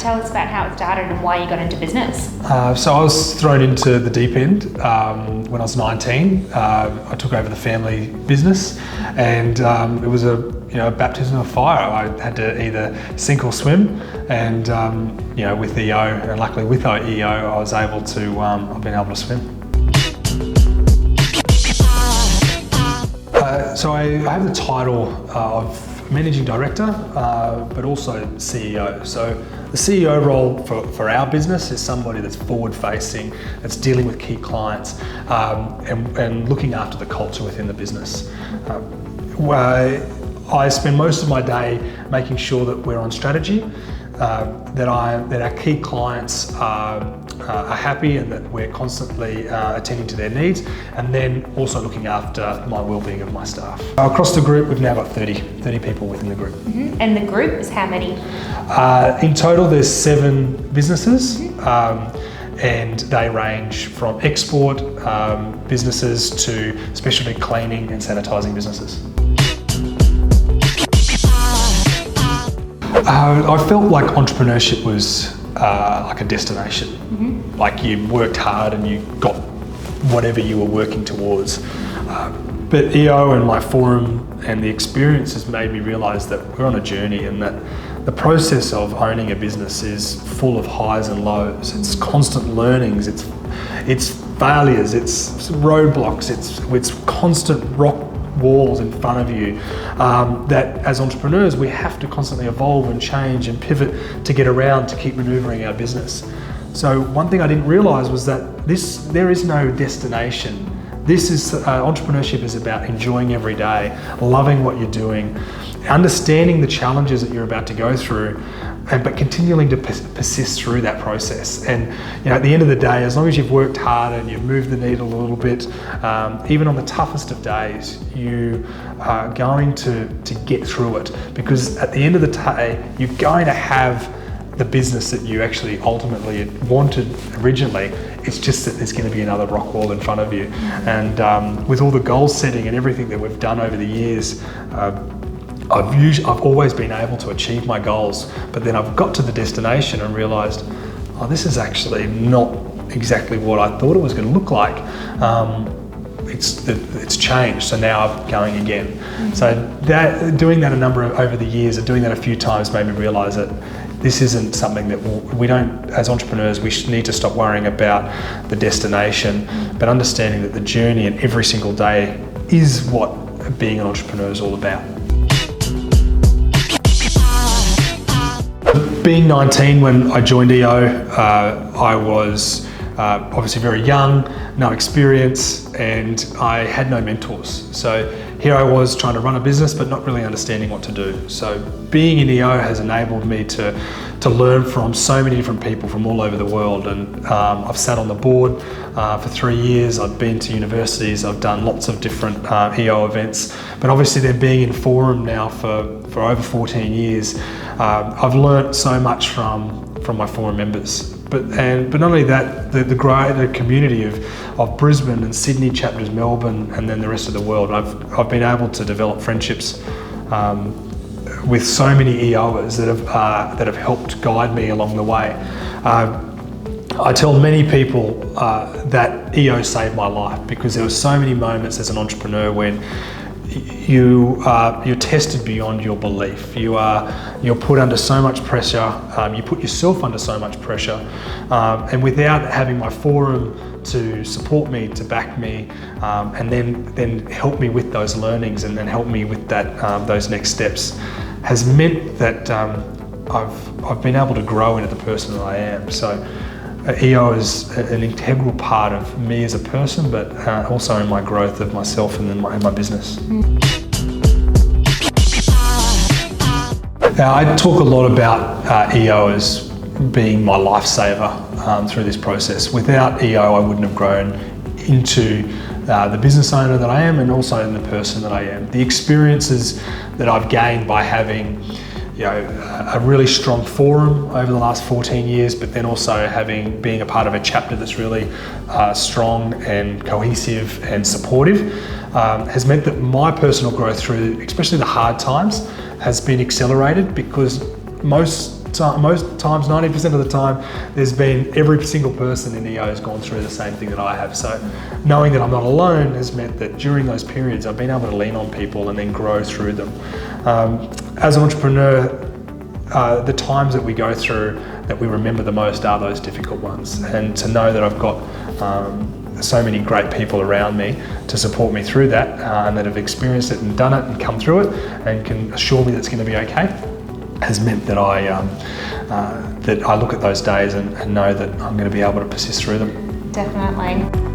tell us about how it started and why you got into business. So I was thrown into the deep end when I was 19. I took over the family business, and it was a baptism of fire. I had to either sink or swim, and with EO, and luckily with EO, I was able to. I've been able to swim. So I have the title of Managing Director, but also CEO. So the CEO role for our business is somebody that's forward-facing, that's dealing with key clients, and looking after the culture within the business. I spend most of my day making sure that we're on strategy, that our key clients are happy, and that we're constantly attending to their needs, and then also looking after my well-being of my staff. Across the group, we've now got 30 people within the group. Mm-hmm. And the group is how many? In total, there's 7 businesses, and they range from export businesses to specialty cleaning and sanitising businesses. I felt like entrepreneurship was like a destination. Mm-hmm. Like you worked hard and you got whatever you were working towards. But EO and my forum and the experience has made me realise that we're on a journey, and that the process of owning a business is full of highs and lows. It's constant learnings, it's failures, it's roadblocks, it's constant rock walls in front of you, that as entrepreneurs we have to constantly evolve and change and pivot to get around, to keep manoeuvring our business. So one thing I didn't realise was that there is no destination. This is entrepreneurship is about enjoying every day, loving what you're doing, understanding the challenges that you're about to go through, but continuing to persist through that process. And at the end of the day, as long as you've worked hard and you've moved the needle a little bit, even on the toughest of days, you are going to get through it, because at the end of the day, you're going to have the business that you actually ultimately wanted originally. It's just that there's going to be another rock wall in front of you. And with all the goal setting and everything that we've done over the years, I've always been able to achieve my goals, but then I've got to the destination and realised, this is actually not exactly what I thought it was going to look like. It's changed, so now I'm going again. Mm-hmm. So doing that over the years, and doing that a few times, made me realise that this isn't something that we don't, as entrepreneurs, we need to stop worrying about the destination, but understanding that the journey and every single day is what being an entrepreneur is all about. Being 19 when I joined EO, I was obviously very young, no experience, and I had no mentors. So here I was trying to run a business but not really understanding what to do. So being in EO has enabled me to learn from so many different people from all over the world, and I've sat on the board for 3 years. I've been to universities, I've done lots of different EO events, but obviously then being in forum now for over 14 years, I've learnt so much from my forum members. But not only that, the greater community of Brisbane and Sydney chapters, Melbourne, and then the rest of the world. I've been able to develop friendships with so many EOers that have helped guide me along the way. I tell many people that EO saved my life, because there were so many moments as an entrepreneur when you're tested beyond your belief. You're put under so much pressure. You put yourself under so much pressure, and without having my forum to support me, to back me, and then help me with those learnings, and then help me with those next steps, has meant that I've been able to grow into the person that I am. So EO is an integral part of me as a person, but also in my growth of myself and in my business. Now, I talk a lot about EO as being my lifesaver through this process. Without EO, I wouldn't have grown into the business owner that I am, and also in the person that I am. The experiences that I've gained by having a really strong forum over the last 14 years, but then also being a part of a chapter that's really strong and cohesive and supportive, has meant that my personal growth through, especially the hard times, has been accelerated, because most most times, 90% of the time, there's been every single person in EO has gone through the same thing that I have. So knowing that I'm not alone has meant that during those periods, I've been able to lean on people and then grow through them. As an entrepreneur, the times that we go through that we remember the most are those difficult ones. And to know that I've got so many great people around me to support me through that and that have experienced it and done it and come through it and can assure me that it's going to be okay has meant that I look at those days and know that I'm going to be able to persist through them. Definitely.